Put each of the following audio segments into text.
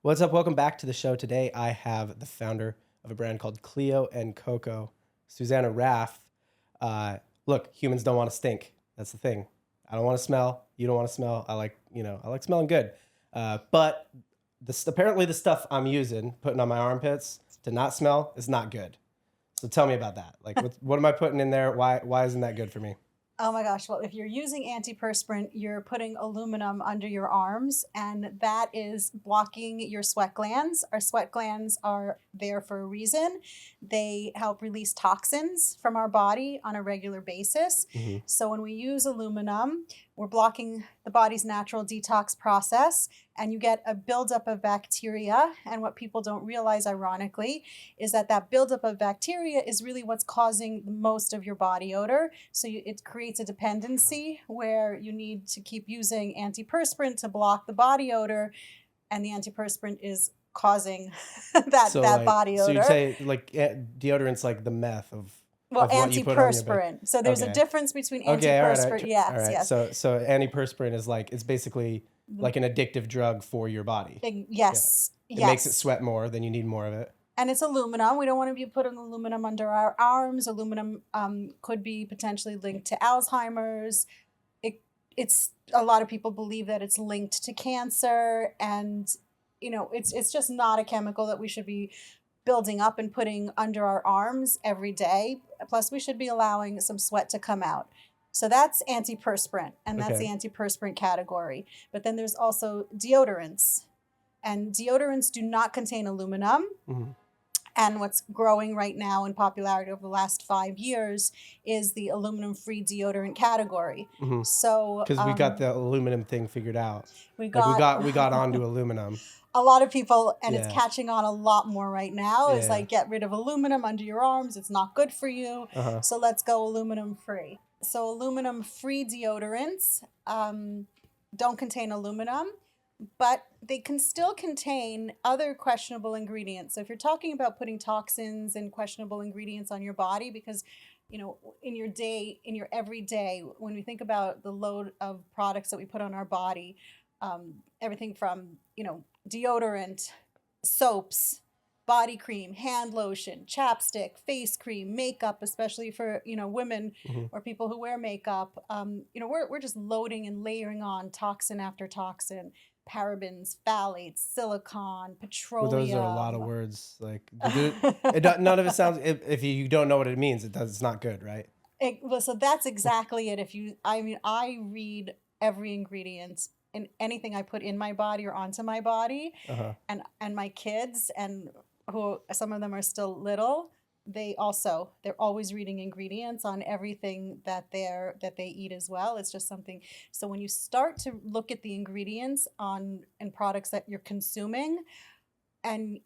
What's up? Welcome back to the show. Today I have the founder of a brand called Cleo and Coco, Suzanna Raff. Look, humans don't want to stink. That's the thing. I don't want to smell. You don't want to smell. I like smelling good. But apparently the stuff I'm using, putting on my armpits to not smell, is not good. So tell me about that. Like, what am I putting in there? Why isn't that good for me? Oh my gosh. Well, if you're using antiperspirant, you're putting aluminum under your arms, and that is blocking your sweat glands. Our sweat glands are there for a reason. They help release toxins from our body on a regular basis. Hmm. So when we use aluminum, we're blocking the body's natural detox process, and you get a buildup of bacteria. And what people don't realize, ironically, is that buildup of bacteria is really what's causing most of your body odor. So it creates a dependency where you need to keep using antiperspirant to block the body odor, and the antiperspirant is causing that body So you'd odor. say like deodorant's like the meth Well, of what you put on your body. antiperspirant. So there's a Okay. difference between Okay, all right, antiperspirant. all Yes, right. yes. So antiperspirant is like it's basically Mm, like an addictive drug for your body. Yeah, Yes, it makes it yes. sweat more, then you need more of it. And it's aluminum. We don't want to be putting aluminum under our arms. Aluminum could be potentially linked to Alzheimer's. It, it's a lot of people believe that it's linked to cancer, and it's just not a chemical that we should be building up and putting under our arms every day. Plus, we should be allowing some sweat to come out. So that's antiperspirant, and that's the Okay. antiperspirant category. But then there's also deodorants, and deodorants do not contain aluminum. Hmm. And what's growing right now in popularity over the last 5 years is the aluminum free deodorant category. Hmm. So Because we got the aluminum thing figured out. we Like we got got we got onto aluminum. a lot of people, and it's Yeah. catching on a lot more right now, is Yeah. like, get rid of aluminum under your arms. It's not good for you. Uh-huh. So let's go aluminum free. So aluminum free deodorants don't contain aluminum, but they can still contain other questionable ingredients. So if you're talking about putting toxins and questionable ingredients on your body, because in your day, in your everyday, when we think about the load of products that we put on our body, everything from deodorant, soaps, body cream, hand lotion, chapstick, face cream, makeup, especially for women Hmm. or people who wear makeup. We're just loading and layering on toxin after toxin, parabens, phthalates, silicon, Well, those are a lot of petroleum. words. Like none of it sounds. If you don't know what it means, it's not good, right? Well, so that's exactly it. I read every ingredient in anything I put in my body or onto my body, Uh-huh. and my kids, and who some of them are still little, they're always reading ingredients on everything that they eat as well. It's just something. So when you start to look at the ingredients on and products that you're consuming, and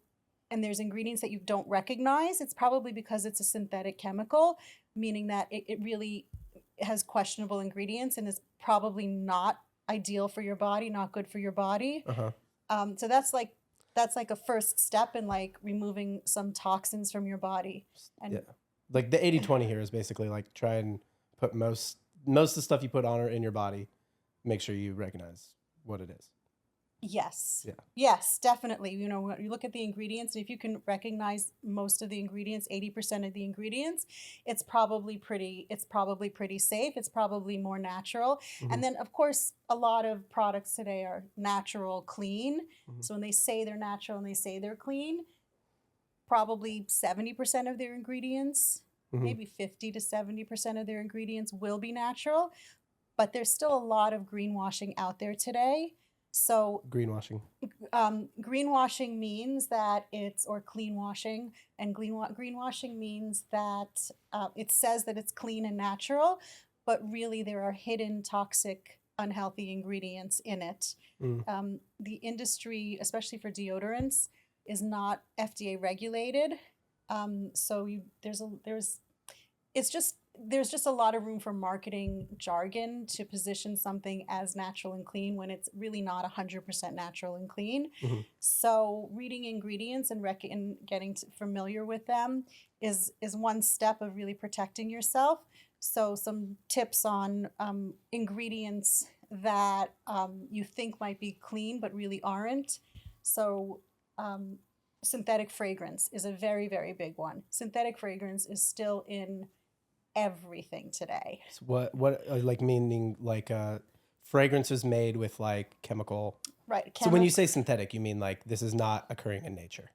there's ingredients that you don't recognize, it's probably because it's a synthetic chemical, meaning that it really has questionable ingredients and is probably not ideal for your body, not good for your body. Uh-huh. So that's like a first step in like removing some toxins from your body. Yeah. And Like the 80/20 here is basically like try and put most of the stuff you put on or in your body, make sure you recognize what it is. yes, Yeah. yes, definitely. When you look at the ingredients, and if you can recognize most of the ingredients, 80% of the ingredients, it's probably pretty safe. It's probably more natural. Hmm. And then, of course, a lot of products today are natural, clean. Hmm. So when they say they're natural and they say they're clean, probably 70% of their ingredients, Hmm. maybe 50 to 70% of their ingredients will be natural, but there's still a lot of greenwashing out there today. So Greenwashing. greenwashing means that or clean washing, and greenwashing means that it says that it's clean and natural, but really there are hidden toxic, unhealthy ingredients in it. Mm. The industry, especially for deodorants, is not FDA regulated. So there's just a lot of room for marketing jargon to position something as natural and clean when it's really not 100% natural and clean. Hmm. So reading ingredients and getting familiar with them is one step of really protecting yourself. So some tips on ingredients that you think might be clean but really aren't. So synthetic fragrance is a very, very big one. Synthetic fragrance is still in everything today. So what like meaning like fragrance is made with like chemical. Right. So when you say synthetic, you mean like this is not occurring in nature,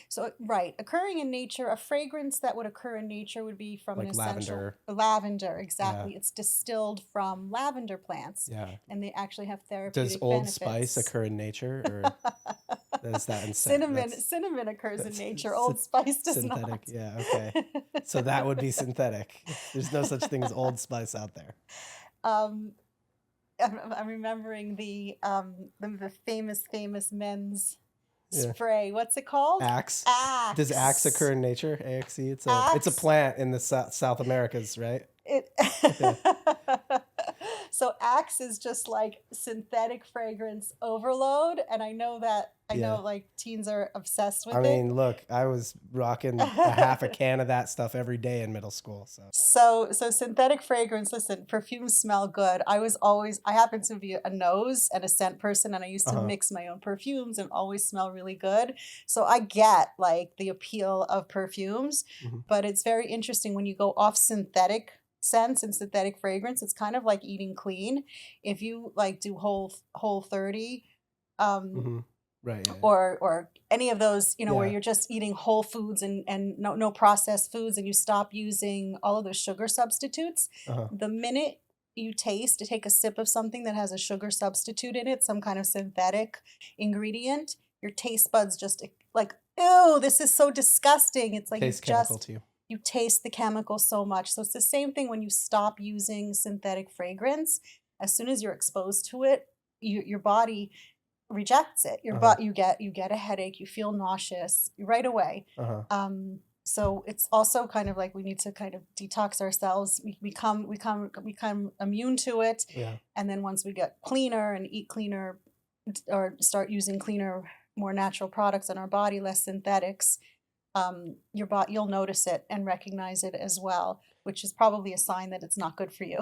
So, right, occurring in nature, a fragrance that would occur in nature would be from an like essential lavender. exactly. Yeah. It's distilled from lavender plants, Yeah. and they actually have Does therapeutic Old Spice benefits. occur in nature, or is that in Cinnamon occurs in nature. Old Spice does synthetic? not. Yeah. Okay. So that would be synthetic. There's no such thing as Old Spice out there. um, I'm remembering the famous men's Yeah. spray. What's it called? Axe. Axe. Does axe occur in nature? AXE. It's a Axe. plant in the South Americas, right? It So Axe is just like synthetic fragrance overload, and I know like teens are obsessed with I it. mean, look, I was rocking a half a can of that stuff every day in middle school. So synthetic fragrance, listen, perfumes smell good. I happen to be a nose and a scent person, and I used to mix my own perfumes and always smell really good. So I get like the appeal of perfumes, but it's very interesting when you go off synthetic scents and synthetic fragrance. It's kind of like eating clean. If you like do whole 30, right, yeah. or any of those, where Yeah. you're just eating whole foods and no processed foods, and you stop using all of those sugar substitutes, the minute you take a sip of something that has a sugar substitute in it, some kind of synthetic ingredient, your taste buds just like, ew, this is so disgusting. It's like Tastes chemical to you. You taste the chemical so much. So it's the same thing when you stop using synthetic fragrance. As soon as you're exposed to it, your body rejects it. You get a headache, you feel nauseous right away. So it's also kind of like we need to kind of detox ourselves. We become immune to it. Yeah. And then once we get cleaner and eat cleaner, or start using cleaner, more natural products in our body, less synthetics, you'll notice it and recognize it as well, which is probably a sign that it's not good for you.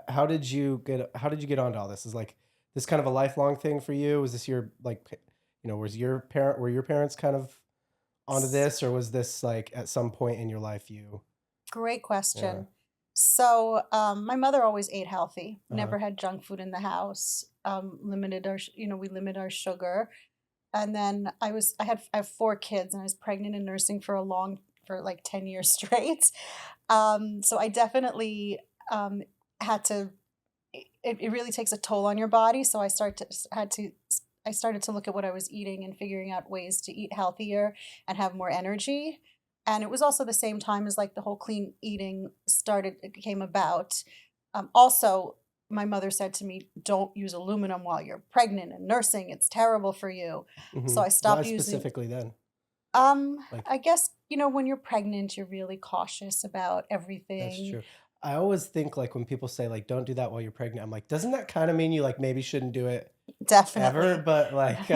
How did you get onto all this? Is like this kind of a lifelong thing for you? Was this your like, were your parents kind of onto this, or was this like at some point in your life you? Great question. Yeah. So my mother always ate healthy, never had junk food in the house, limited we limit our sugar. And then I have 4 kids, and I was pregnant and nursing for like 10 years straight. So I definitely had to. It really takes a toll on your body. So I started to look at what I was eating and figuring out ways to eat healthier and have more energy. And it was also the same time as like the whole clean eating came about. Also, my mother said to me, "Don't use aluminum while you're pregnant and nursing. It's terrible for you." So I stopped Why using. Specifically then? I guess when you're pregnant, you're really cautious about everything. That's true. I always think like when people say like don't do that while you're pregnant, I'm like, doesn't that kind of mean you like maybe shouldn't do it Definitely. ever? But like,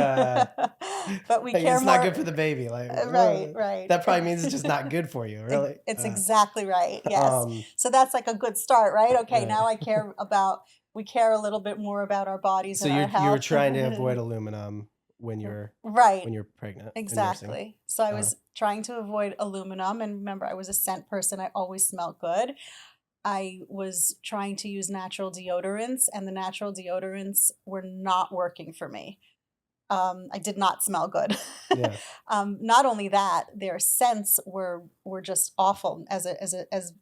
but we like, care it's more. not good for the baby. Like, Right. That probably means it's just not good for you, really. It's exactly right. Yes. So that's like a good start, right? Okay, Right. now we care a little bit more about our bodies So and our health. you were trying to avoid aluminum when you're right. when you're pregnant. Exactly. So I was trying to avoid aluminum, and remember, I was a scent person. I always smelled good. I was trying to use natural deodorants, and the natural deodorants were not working for me. I did not smell good. Yeah. Not only that, their scents were just awful. As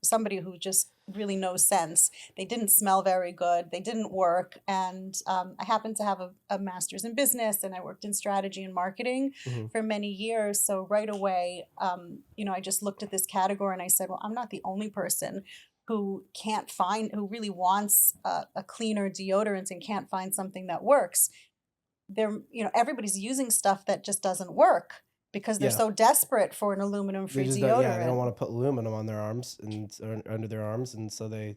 somebody who just really knows scents, they didn't smell very good. They didn't work. And I happened to have a master's in business, and I worked in strategy and marketing for many years. So right away, I just looked at this category and I said, well, I'm not the only person who really wants a cleaner deodorant and can't find something that works. Everybody's using stuff that just doesn't work because they're so desperate for an aluminum-free deodorant. They don't want to put aluminum on their arms or under their arms, and so they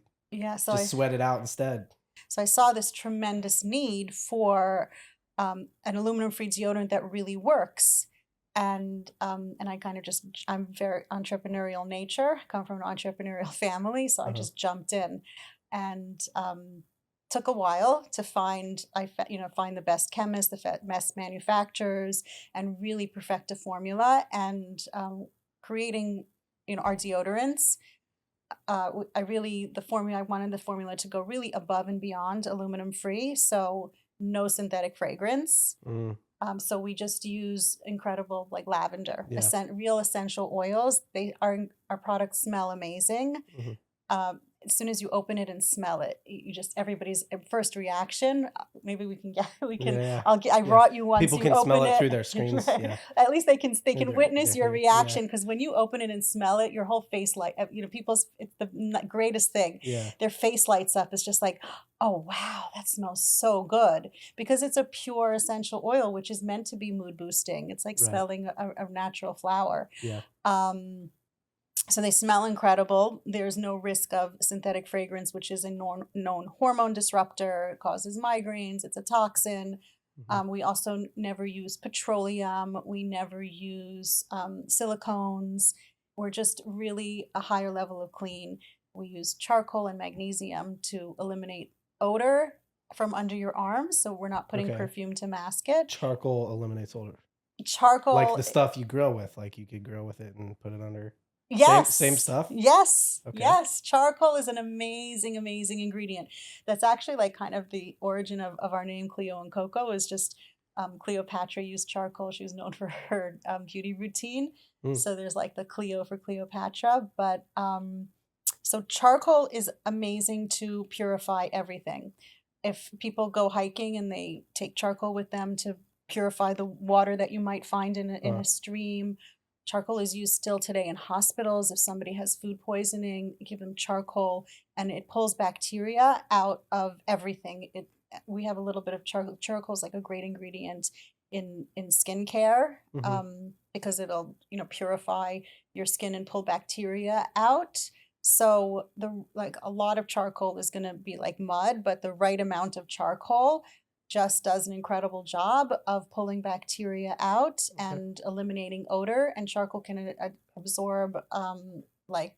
sweat it out instead. So I saw this tremendous need for an aluminum-free deodorant that really works. And I kind of I'm very entrepreneurial nature, come from an entrepreneurial family, so I just jumped in. And took a while to find, find the best chemists, the best manufacturers, and really perfect a formula. And creating, our deodorants, I wanted the formula to go really above and beyond aluminum free. So no synthetic fragrance. Mm, So we just use incredible, like, lavender, yeah. real essential oils. Our products smell amazing. Hmm. As soon as you open it and smell it, you just, everybody's first reaction. Maybe we can. Yeah. I Yeah. brought you once. People You can open smell it it through their screens. right? Yeah. At least they can Or witness your their yeah. reaction, because when you open it and smell it, your whole face people's, it's the greatest thing. Yeah. Their face lights up. It's just like, oh wow, that smells so good, because it's a pure essential oil, which is meant to be mood boosting. It's like Right. smelling a natural flower. Yeah. So they smell incredible. There's no risk of synthetic fragrance, which is a known hormone disruptor. It causes migraines. It's a toxin. Hmm. We also never use petroleum. We never use silicones. We're just really a higher level of clean. We use charcoal and magnesium to eliminate odor from under your arms, so we're not putting Okay. perfume to mask it. Charcoal eliminates odor. Like Charcoal, the stuff you grill with, like you could grill with it and put it under. Same yes, stuff. yes, Okay. yes. Charcoal is an amazing, amazing ingredient. That's actually like kind of the origin of our name, Cleo and Coco, is just Cleopatra used charcoal. She was known for her beauty routine. Mm. So there's like the Cleo for Cleopatra. But so charcoal is amazing to purify everything. If people go hiking and they take charcoal with them to purify the water that you might find in a stream, charcoal is used still today in hospitals. If somebody has food poisoning, give them charcoal, and it pulls bacteria out of everything. We have a little bit of charcoal. Charcoal is like a great ingredient in skincare, Hmm. because it'll purify your skin and pull bacteria out. So a lot of charcoal is going to be like mud, but the right amount of charcoal just does an incredible job of pulling bacteria out Okay. and eliminating odor. And charcoal can absorb like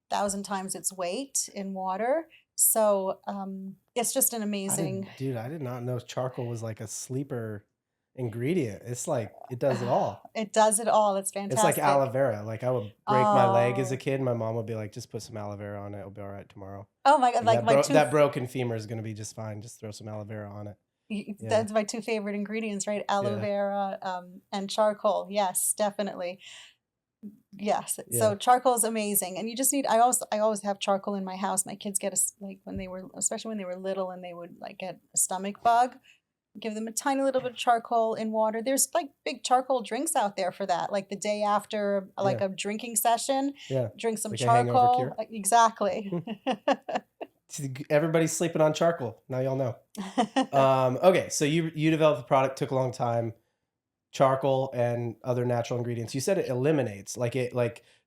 1,000 times its weight in water. So it's just an amazing. I did not know charcoal was like a sleeper ingredient. It's like it does it all. It does it all. It's It's like fantastic. aloe vera. Like I would break my leg as a Oh, kid. My mom would be like, "Just put some aloe vera on it. It'll be all right tomorrow." oh my God! Like Like that broken femur is gonna be just fine. Just throw some aloe vera on it. Yeah. that's my two favorite ingredients, right? Aloe Yeah. vera, and charcoal. Yes, definitely. Yes. Yeah. So charcoal is amazing, and you just need. I always have charcoal in my house. My kids get like when they were, especially when they were little, and they would like get a stomach bug. Give them a tiny little bit of charcoal in water. There's like big charcoal drinks out there for that. Like the day after, like Yeah. a drinking session, Yeah. drink some Like a hangover charcoal. cure. Exactly. Everybody's sleeping on charcoal. Now y'all know. Okay, so you developed the product, took a long time. Charcoal and other natural ingredients. You said it eliminates,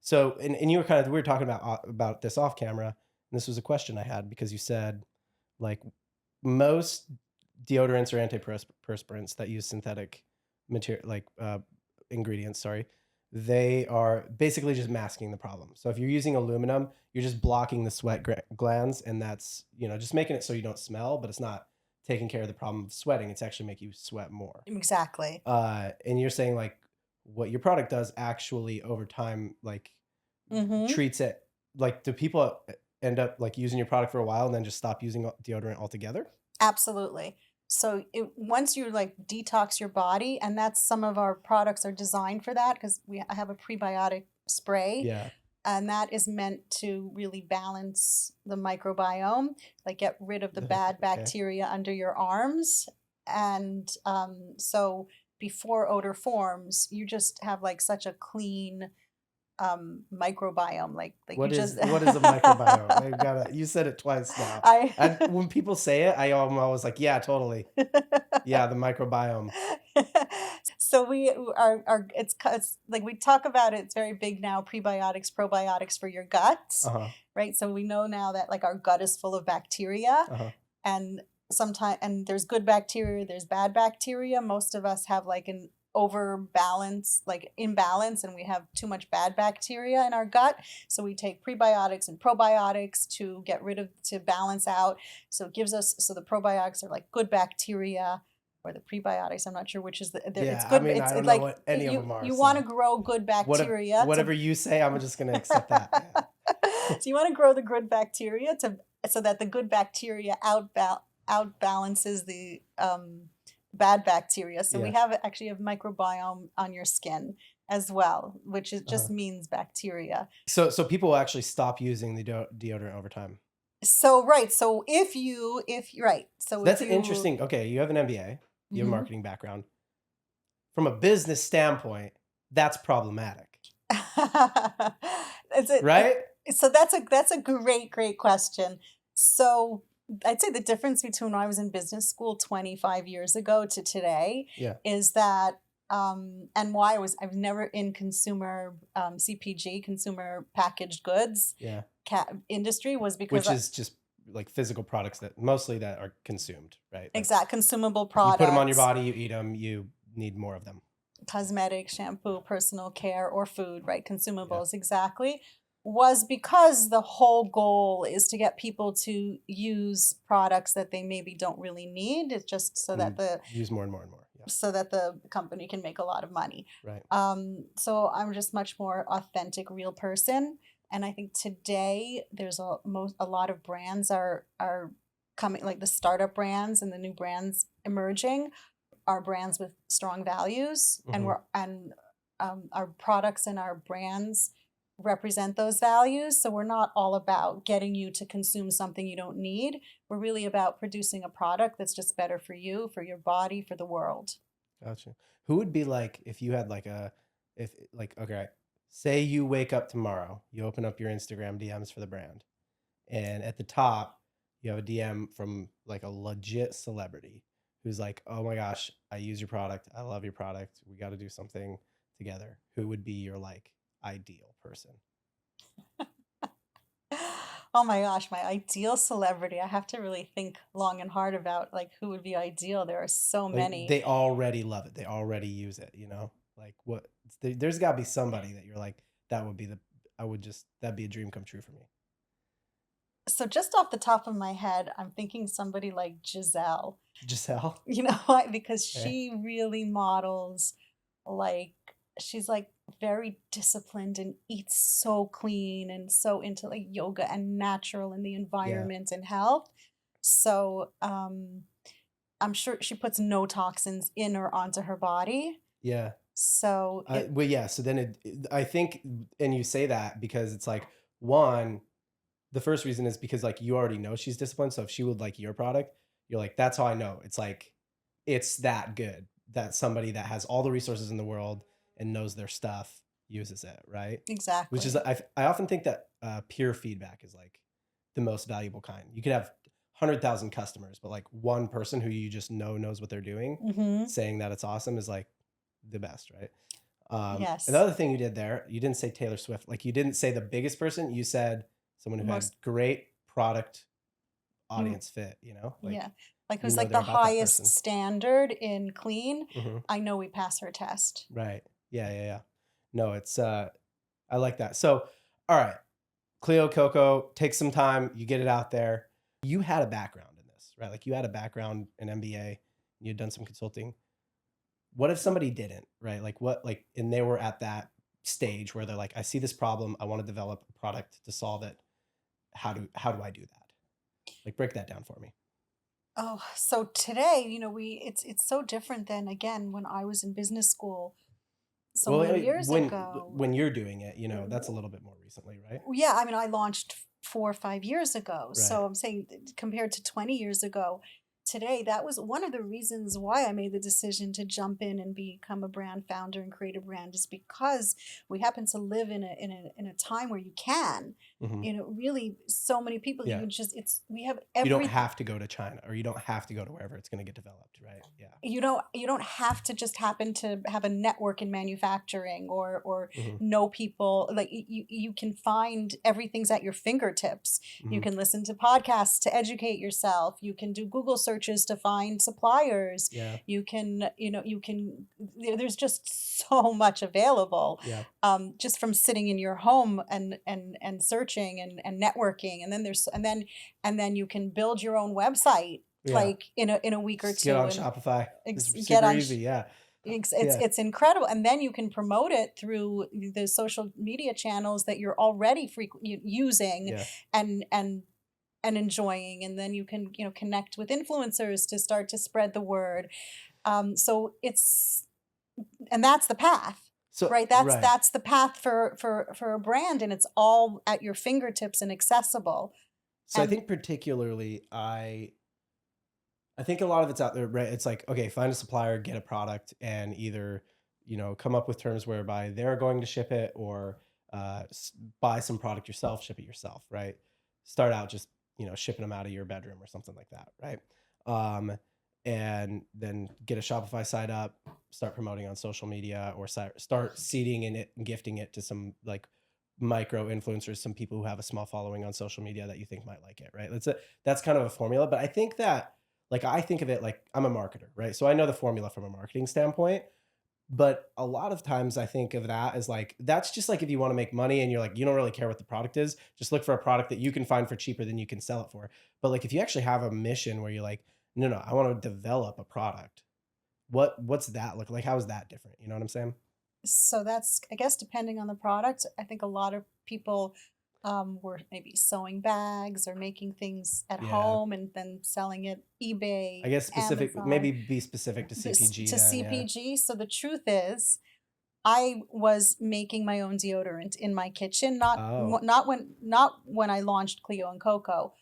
so, and you were we were talking about this off camera, and this was a question I had because you said like most deodorants or antiperspirants that use synthetic material ingredients, sorry, they are basically just masking the problem. So if you're using aluminum, you're just blocking the sweat glands, and that's just making it so you don't smell, but it's not taking care of the problem of sweating. It's actually make you sweat more. Exactly. And you're saying like what your product does actually over time, like Mm-hmm. treats it. Like, do people end up like using your product for a while and then just stop using deodorant altogether? Absolutely. So once you like detox your body, and that's some of our products are designed for that, because I have a prebiotic spray. Yeah. And that is meant to really balance the microbiome, like get rid of the bad Okay. bacteria under your arms. And so before odor forms, you just have like such a clean microbiome. Like you What is just what is a microbiome? You said it twice now. And when people say it, I'm always like, yeah, totally. Yeah, the microbiome. So we are it's like we talk about it, it's very big now, prebiotics, probiotics for your gut, Uh-huh. right? So we know now that like our gut is full of bacteria, Uh-huh. and sometimes, and there's good bacteria, there's bad bacteria. Most of us have like overbalance, like imbalance, and we have too much bad bacteria in our gut. So we take prebiotics and probiotics to get rid of, to balance out. So it gives us, so the probiotics are like good bacteria, or the prebiotics, I'm not sure which is it's Yeah, I good. mean, I It's don't know like what any of them are. you want to So grow good bacteria whatever you say, I'm just gonna accept that. Yeah. so you want to grow the good bacteria to, so that the good bacteria outbalances the bad bacteria. So we Yeah. have actually a microbiome on your skin as well, which is Uh-huh. just means bacteria. So people will actually stop using the deodorant over time. So right, so if right, so So if that's you interesting. Okay, you have an MBA, you have a mhm. marketing background. From a business standpoint, that's problematic, Is it, right? so that's a great question. So I'd say the difference between when I was in business school 25 years ago to today Yeah. is that and why I was never in consumer CPG, consumer packaged goods Yeah. industry, was because Which is just like physical products that mostly that are consumed, right? Like exact consumable you put them on your products, body, you eat them, you need more of them. cosmetic, shampoo, personal care, or food, right? Yeah. Consumables, exactly. Was because the whole goal is to get people to use products that they maybe don't really need. It's just And use more and more and more. Yeah. so that the company can make a lot of money. Right. So I'm just much more authentic, real person. And I think today there's a lot of brands are coming, like the startup brands and the new brands emerging are brands with strong values, and Hmm. our products and our brands represent those values. So we're not all about getting you to consume something you don't need. We're really about producing a product that's just better for you, for your body, for the world. Gotcha. Who would be like if you had like if like okay, say you wake up tomorrow, you open up your Instagram DMs for the brand, and at the top you have a DM from like a legit celebrity who's like, "Oh my gosh, I use your product. I love your product. We got to do something together." Who would be your like ideal person? Oh my gosh, my ideal celebrity. I have to really think long and hard about like who would be ideal. There are so Like many. they already love it. They already use it, you know? Like what there's got to be somebody that you're like that would be the I would just that'd be a dream come true for me. So just off the top of my head, I'm thinking somebody like Giselle. Giselle. You know why? Because Okay. she really models, like, she's like very disciplined and eats so clean and so into like yoga and natural in the Yeah. environment and health. So I'm sure she puts no toxins in or onto her body. Yeah. So Well, yeah. So then I think, and you say that because it's like one, the first reason is because like you already know she's disciplined. So if she would like your product, you're like, that's how I know. It's like, it's that good that somebody that has all the resources in the world and knows their stuff uses it, right? Which is, exactly. I often think that peer feedback is like the most valuable kind. You could have 100,000 customers, but like one person who you just know knows what they're doing Mm-hmm. saying that it's awesome is like the best, right? Yes. Another thing you did there, you didn't say Taylor Swift. Like you didn't say the biggest person. You said someone The who had most, great product mm, audience fit. You know, yeah. like Like you who's know like they're the about that highest person. standard in clean. Hmm. I know we pass her test. Right. Yeah. Yeah. Yeah. No, it's I like that. So, all right, Cleo Coco, take some time. You get it out there. You had a background in this, right? Like you had a background in MBA. You had done some consulting. What if somebody didn't, right? Like what, like, and they were at that stage where they're like, I see this problem. I want to develop a product to solve it. How do I do that? Like break that down for me. Oh, so today, it's so different than again when I was in business school so Well, many years ago. when you're doing it, you know, that's a W- little bit more recently, right? Yeah, I mean, I launched 4 or 5 years ago. Right. So I'm saying compared to 20 years ago, today, that was one of the reasons why I made the decision to jump in and become a brand founder and create a brand is because we happen to live in a time where you can, Hmm. really so many people Yeah. you just we have You don't everything. have to go to China or you don't have to go to wherever it's going to get developed, right? Yeah. You don't have to just happen to have a network in manufacturing or Hmm. know people. Like you can find everything's at your fingertips. You Hmm. can listen to podcasts to educate yourself. You can do Google search searches to find suppliers. Yeah. You can, there's just so much available, Yeah. just from sitting in your home and searching and networking. And then and then you can build your own website Yeah. like in a week or Just get two on and Shopify. It's get super on. easy. Yeah. It's Yeah. it's incredible, and then you can promote it through the social media channels that you're already using Yeah. and enjoying, and then you can connect with influencers to start to spread the word. So and that's the path, So, right? right. That's the path for a brand, and it's all at your fingertips and accessible. So I And think particularly I think a lot of it's out there, right? It's like, okay, find a supplier, get a product, and either, come up with terms whereby they're going to ship it, or buy some product yourself, ship it yourself, right? Start out just, shipping them out of your bedroom or something like that, right? Um, and then get a Shopify site up, start promoting on social media, or start seeding in it and gifting it to some like micro influencers, some people who have a small following on social media that you think might like it, right? That's kind of a formula, but I think that, like, I think of it like I'm a marketer, right? So I know the formula from a marketing standpoint, but a lot of times I think of that as like, that's just like if you want to make money and you're like, you don't really care what the product is, just look for a product that you can find for cheaper than you can sell it for. But like, if you actually have a mission where you're like, no, I want to develop a product, what's that look like? How is that different? You know what I'm saying? so that's, I guess, depending on the product. I think a lot of people were maybe sewing bags or making things at Yeah. home and then selling it I eBay, guess Amazon, maybe be specific to CPG to then. Yeah. CPG. So the truth is, I was making my own deodorant in my kitchen, Oh, not when I launched Cleo and Coco,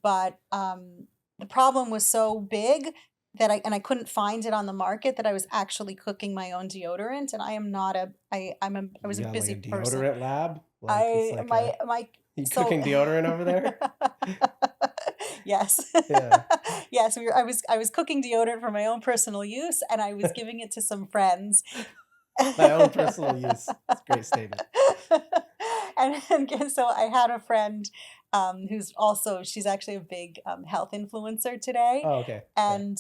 but the problem was so big that I couldn't find it on the market, that I was actually cooking my own deodorant, and I am not a I you was a got like a busy person. deodorant lab? Like it's I like my you so cooking deodorant over there? yes. Yeah. Yes, I was cooking deodorant for my own personal use, and I was giving it to some friends. My own personal use. It's a great statement. And so I had a friend who's also, she's actually a big health influencer today. Oh, okay. Yeah. And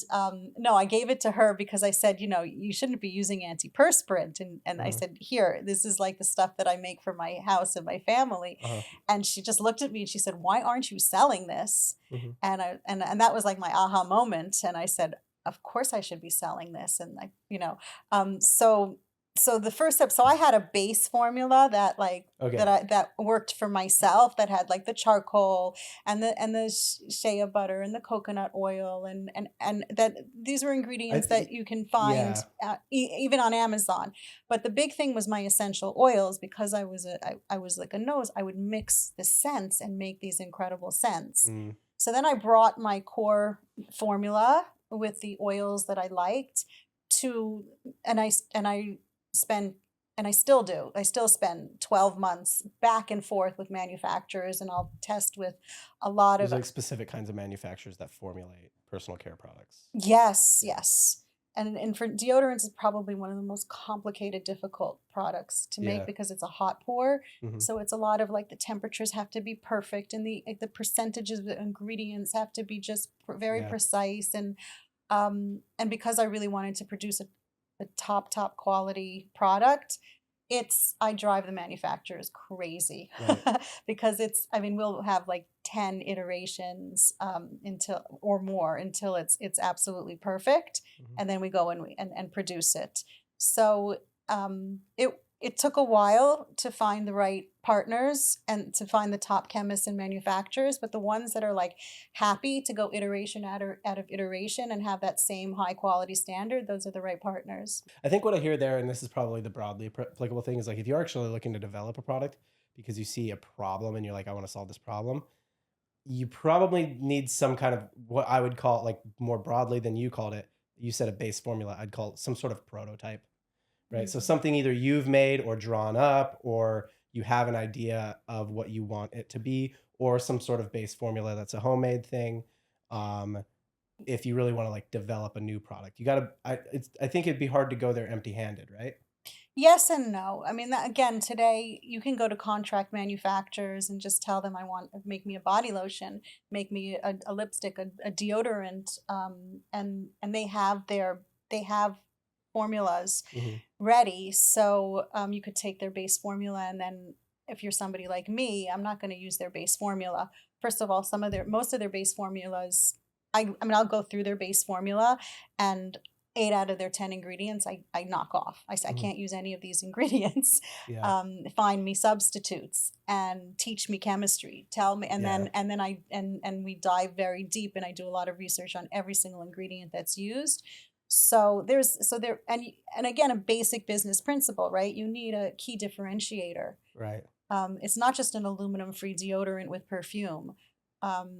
no, I gave it to her because I said, you shouldn't be using antiperspirant. And I Uh-huh. said, here, this is like the stuff that I make for my house and my family. Uh-huh. And she just looked at me and she said, why aren't you selling this? Mhm. And that was like my aha moment. And I said, of course I should be selling this. And so the first step, so I had a base formula that Okay. that worked for myself, that had like the charcoal and the shea butter and the coconut oil, and that these were I ingredients that think you can find yeah. even on Amazon. But the big thing was my essential oils, because I was like a nose. I would mix the scents and make these incredible scents. Mm. So then I brought my core formula with the oils that I liked to, and I spend, and I still do. I still spend 12 months back and forth with manufacturers, and I'll test with a lot There's of, like specific kinds of manufacturers that formulate personal care products. yes, Yeah. yes. And for deodorants is probably one of the most complicated, difficult products to make, Yeah. because it's a hot pour. Mhm. So it's a lot of like, the temperatures have to be perfect, and the percentages of the ingredients have to be just very Yeah. precise. And because I really wanted to produce a top quality product, I drive the manufacturers crazy. Right. Because I mean, we'll have like 10 iterations until, or more, until it's absolutely perfect, Mhm. and then we go and and produce it. So it took a while to find the right partners and to find the top chemists and manufacturers, but the ones that are like happy to go iteration out of iteration and have that same high quality standard, those are the right partners. I think what I hear there, and this is probably the broadly applicable thing, is like if you're actually looking to develop a product because you see a problem and you're like, I want to solve this problem, you probably need some kind of what I would call, like, more broadly than you called it. You said a base formula. I'd call it some sort of prototype, right? So Mm. something either you've made or drawn up, or you have an idea of what you want it to be, or some sort of base formula that's a homemade thing. Um, if you really want to like develop a new product, you got to. I think it'd be hard to go there empty-handed, right? Yes and no. I mean, that, again, today you can go to contract manufacturers and just tell them, I want, make me a body lotion, make me a lipstick, a deodorant, and they have formulas Hmm. ready. So you could take their base formula, and then if you're somebody like me, I'm not going to use their base formula. First of all, most of their base formulas, I mean, I'll go through their base formula, and 8 out of their 10 ingredients I knock off. I say, I Hmm. can't use any of these ingredients. Yeah. Find me substitutes and teach me chemistry. Tell me, and Yeah. then and we dive very deep, and I do a lot of research on every single ingredient that's used. So and again, a basic business principle, right? You need a key differentiator. Right. It's not just an aluminum-free deodorant with perfume.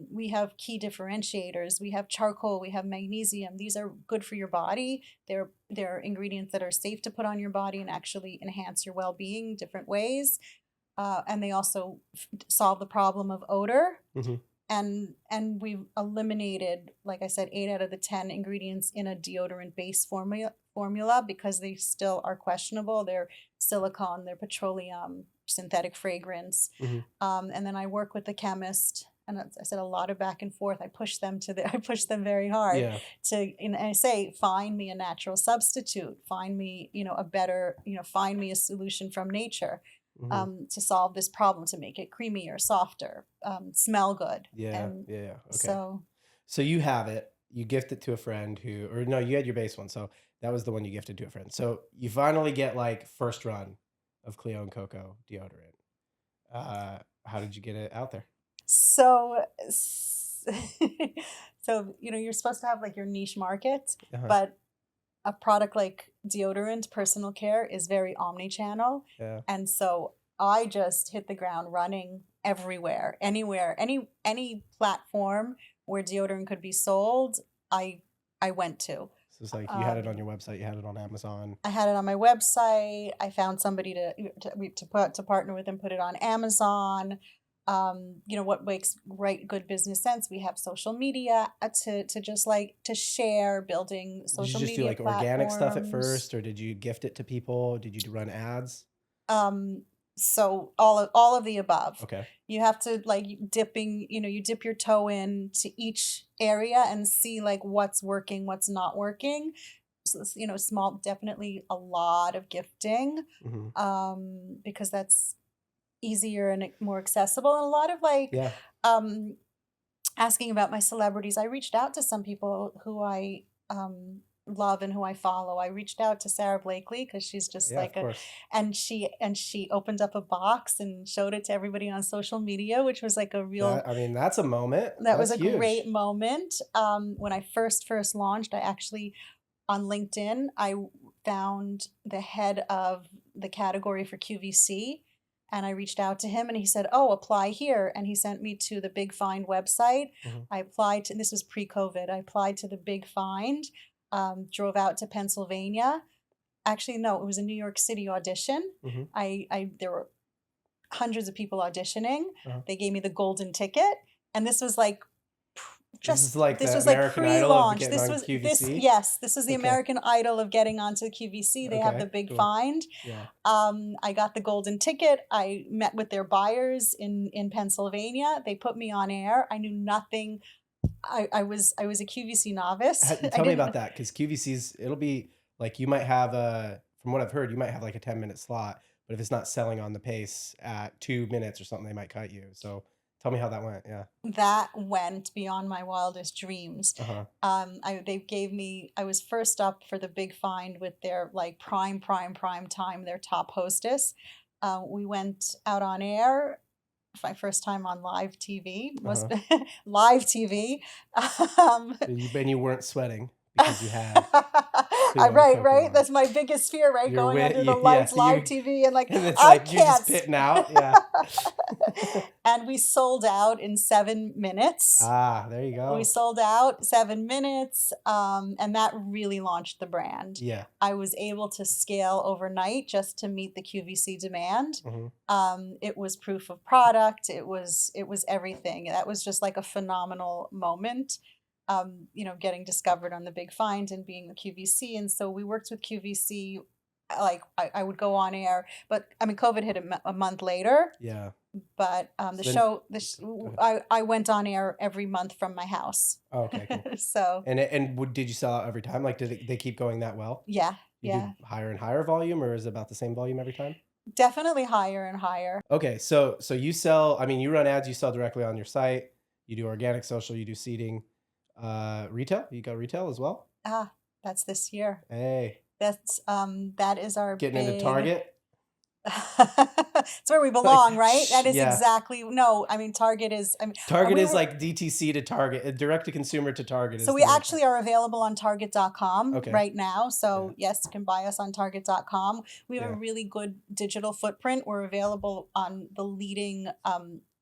We have key differentiators. We have charcoal. We have magnesium. These are good for your body. They're ingredients that are safe to put on your body and actually enhance your well-being different ways. And they also solve the problem of odor. Hmm. And we've eliminated, like I said, 8 out of the 10 ingredients in a deodorant base formula because they still are questionable. They're silicone, they're petroleum, synthetic fragrance. Hmm. And then I work with the chemist, and I said a lot of back and forth. I push them I push them very hard Yeah. and I say, find me a natural substitute, find me, a better, find me a solution from nature, Hmm. to solve this problem, to make it creamier, softer, smell good. Yeah. And Yeah. Okay. so, So you have it. You gift it to a friend or no, you had your base one. So that was the one you gifted to a friend. So you finally get like first run of Cleo and Coco deodorant. How did you get it out there? so, so, you're supposed to have like your niche market, Uh-huh. but a product like deodorant, personal care, is very omni-channel. Yeah. And so I just hit the ground running everywhere, anywhere, any platform where deodorant could be sold, I I went to. So it's like you had it on Um, your website, you had it on Amazon. I had it on my website. I found somebody to partner with and put it on Amazon. What makes good business sense? We have social media, to just like to share, building Did you social just do media like organic stuff at platforms. first, or did you gift it to people? Did you run ads? Um, so all of the above. Okay. You have to, like, you dip your toe in to each area and see like what's working, what's not working. So, small, definitely a lot of gifting, Hmm. because that's easier and more accessible, and a lot of like, Yeah. um asking about my celebrities. I reached out to some people who I love and who I follow. I reached out to Sarah Blakely because she's just Yeah, of like course. and she opened up a box and showed it to everybody on social media, which was like I mean, that's a moment. that was That's a great huge. moment. When I first launched, I actually, on LinkedIn, I found the head of the category for QVC, and I reached out to him, and he said, "Oh, apply here." And he sent me to the Big Find website. Hmm. I applied to, and this was pre-COVID. I applied to the Big Find, drove out to Pennsylvania. Actually, no, it was a New York City audition. Hmm. There were hundreds of people auditioning. Uh-huh. They gave me the golden ticket, and this was like This is like this the was like American Idol of pre-launch. getting This on was this QVC. Yes, this is the Okay. American Idol of getting onto QVC. They have the Okay. Big Cool. Find. Yeah. I got the golden ticket. I met with their buyers in Pennsylvania. They put me on air. I knew nothing. I was a QVC novice. I Tell me didn't. about that, because QVC's, it'll be like you might have from what I've heard, you might have like a 10-minute slot, but if it's not selling on the pace at 2 minutes or something, they might cut you. So tell me how that went. Yeah. That went beyond my wildest dreams. Uh-huh. I was first up for the Big Find with their like prime time, their top hostess. We went out on air. My first time on live TV was Uh-huh. live TV. Um, And you weren't sweating because you had Cleo and right, Coco right. on. That's my biggest fear, right? You're Going with under the you, yeah, lights, live TV, and like, and it's I like you're just can't. spitting out. Yeah. And we sold out in 7 minutes. There you We go. sold out 7 minutes, and that really launched the brand. Yeah. I was able to scale overnight just to meet the QVC demand. Hmm. It was proof of product. It was everything. That was just like a phenomenal moment. Getting discovered on the Big Find and being a QVC, and so we worked with QVC like I would go on air, but I mean, COVID hit a month later. Yeah. But So then, go ahead. I went on air every month from my house. Oh, okay, cool. So Did you sell out every time? Like, did they keep going that well? yeah, You do yeah, higher and higher volume, or is it about the same volume every time? definitely higher and higher. Okay, so you sell. I mean, you run ads. You sell directly on your site. You do organic social. You do seeding. Retail. You got retail as well. Ah, that's this year. Hey, That is our getting into big. Target. It's where we Like, belong, right? That is yeah. exactly no. I mean, Target is. I mean, Target we is were. like DTC to Target, direct to consumer to Target So is we the real actually thing. are available on Target.com Okay. right now. So Yeah. yes, you can buy us on Target.com. We have a Yeah. really good digital footprint. We're available on the leading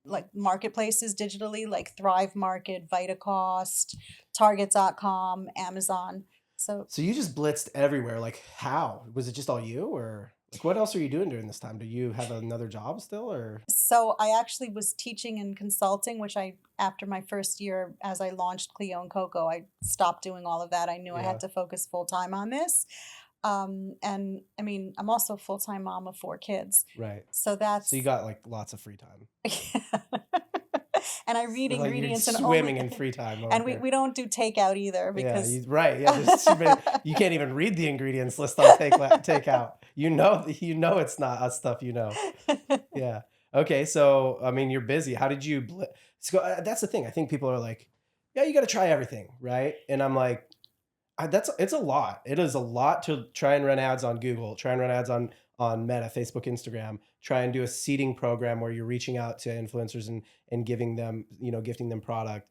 like marketplaces digitally, like Thrive Market, Vitacost, Target.com, Amazon. So So you just blitzed everywhere. Like, how? Was it just all you, or like what else are you doing during this time? Do you have another job still, or? so I actually was teaching and consulting, which I after my first year as I launched Cleo and Coco, I stopped doing all of that. I knew I had Yeah. to focus full time on this. And I mean, I'm also a full time mom of 4 kids. Right. So So you that's got like lots of free time. and I read Like you're ingredients and only swimming in free time and over we, here. we don't do takeout either Yeah, because right. Yeah, there's too many. You can't even read the ingredients list on takeout. It's not us stuff. Yeah. Okay. So I mean, you're busy. How did you? So that's the thing. I think people are like, yeah, you got to try everything, right? And I'm like, it's a lot. It is a lot to try and run ads on Google, try and run ads on Meta, Facebook, Instagram, try and do a seeding program where you're reaching out to influencers and giving them, gifting them product,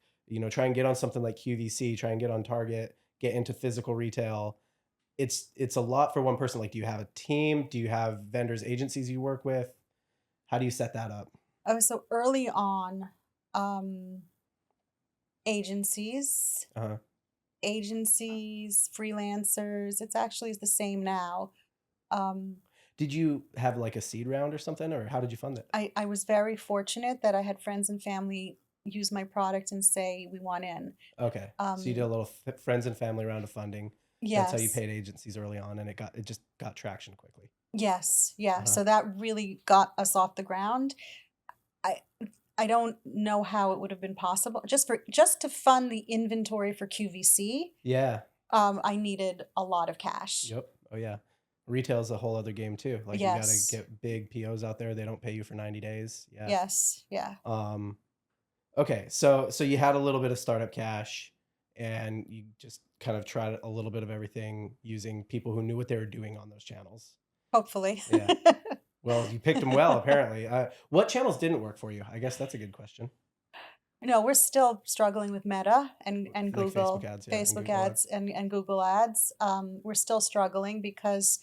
try and get on something like QVC, try and get on Target, get into physical retail. It's a lot for one person. Like, do you have a team? Do you have vendors, agencies you work with? How do you set that up? oh, so early on, um, agencies, Uh-huh. freelancers, it's actually the same now. Um, Did you have like a seed round or something, or how did you fund it? I was very fortunate that I had friends and family use my product and say we want in. Okay. So you did a Um, little friends and family round of funding. That's how you yes, paid agencies early on, and it just got traction quickly. yes, yeah. Uh-huh. So that really got us off the ground. I I don't know how it would have been possible just to fund the inventory for QVC. Yeah. I needed a lot of cash. Yep. Oh yeah. Retail is a whole other game too. Like you got to Yes, get big POs out there. They don't pay you for 90 days. Yeah. yes, yeah. Um okay. So you had a little bit of startup cash and you just kind of tried a little bit of everything using people who knew what they were doing on those channels. Hopefully. Yeah. Well, you picked them well, apparently. What channels didn't work for you? I guess that's a good question. No, we're still struggling with Meta and Like Facebook Google, ads, yeah, and Facebook Google ads ads. and Google ads. We're still struggling because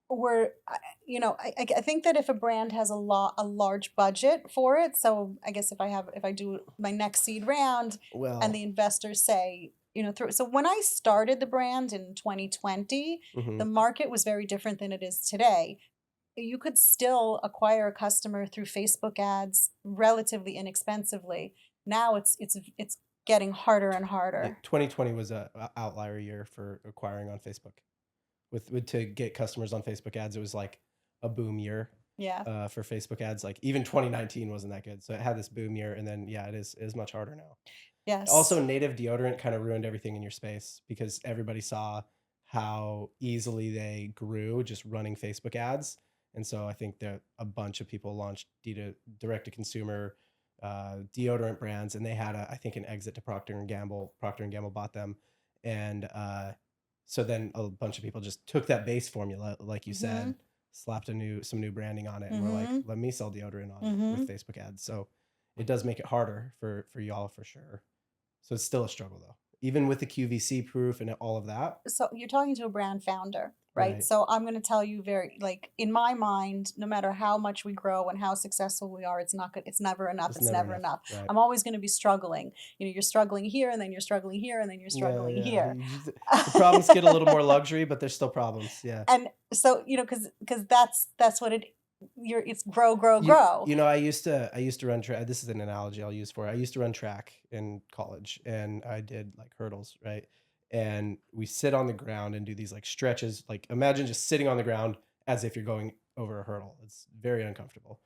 we're, I think that if a brand has a large budget for it, so I guess if I do my next seed round and Well, the investors say, so when I started the brand in 2020, the mhm. market was very different than it is today. You could still acquire a customer through Facebook ads relatively inexpensively. Now it's getting harder and Yeah, harder. 2020 was a outlier year for acquiring on Facebook. With to get customers on Facebook ads, it was like a boom year Yeah. for Facebook ads. Like even 2019 wasn't that good, so it had this boom year, and then yeah, it is much harder now. Also, Yes. native deodorant kind of ruined everything in your space because everybody saw how easily they grew just running Facebook ads. And so I think that a bunch of people launched direct to consumer deodorant brands, and they had I think an exit to Procter and Gamble. Procter and Gamble bought them, and so then a bunch of people just took that base formula, like you Mhm. said, slapped some new branding on it, and were like, Mhm. let me sell deodorant on it with Mhm. Facebook ads. So it does make it harder for y'all for sure. So it's still a struggle though, even with the QVC proof and all of that. So you're talking to a brand founder, right? Right. So I'm going to tell you very like in my mind, no matter how much we grow and how successful we are, it's never enough. It's It's never never enough. enough. Right. I'm always going to be struggling. You're struggling here and then you're struggling here and then you're Yeah. struggling Yeah. here. The problems get a little more luxury, but there's still problems. Yeah. And so, because that's what it's grow, grow, You grow. you know, I used to run track. This is an analogy I'll use for it. I used to run track in college, and I did like hurdles, right? and we sit on the ground and do these like stretches. Like imagine just sitting on the ground as if you're going over a hurdle. It's very uncomfortable.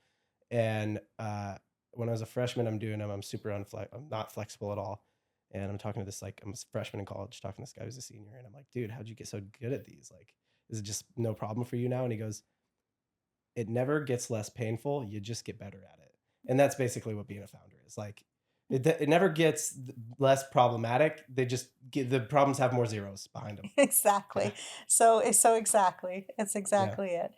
And when I was a freshman, I'm doing them. I'm super I'm not flexible at all. And I'm talking to this like I'm a freshman in college, talking to this guy who's a senior, and I'm like, dude, how'd you get so good at these? Like, is it just no problem for you now? And he goes, it never gets less painful. You just get better at it. And that's basically what being a founder is. Like, it never gets less problematic. They just get the problems have more zeros behind them. Exactly. So exactly. It's Yeah. exactly it.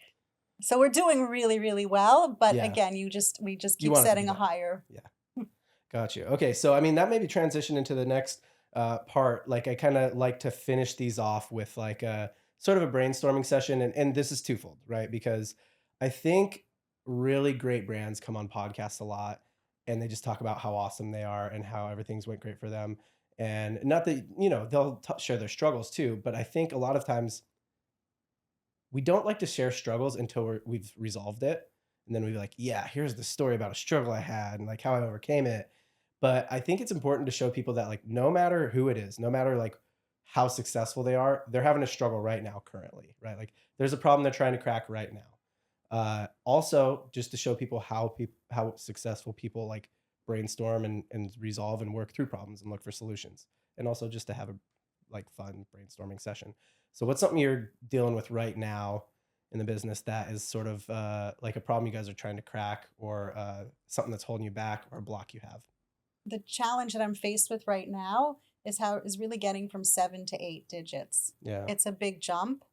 So we're doing really, really well, but Yeah. again, we just You keep want it to setting be a better. higher. Yeah. Got you. Okay. So, I mean, that maybe transition into the next part. Like, I kind of like to finish these off with like a sort of a brainstorming session. And this is twofold, right? Because I think really great brands come on podcasts a lot and they just talk about how awesome they are and how everything's went great for them. And not that, they'll share their struggles too. But I think a lot of times we don't like to share struggles until we've resolved it. And then we're like, yeah, here's the story about a struggle I had and like how I overcame it. But I think it's important to show people that like no matter who it is, no matter like how successful they are, they're having a struggle right now currently, right? Like there's a problem they're trying to crack right now. Also, just to show people how successful people like brainstorm and resolve and work through problems and look for solutions, and also just to have a like fun brainstorming session. So, what's something you're dealing with right now in the business that is sort of like a problem you guys are trying to crack, or something that's holding you back, or a block you have? The challenge that I'm faced with right now is really getting from 7 to 8 digits. Yeah, It's a big jump.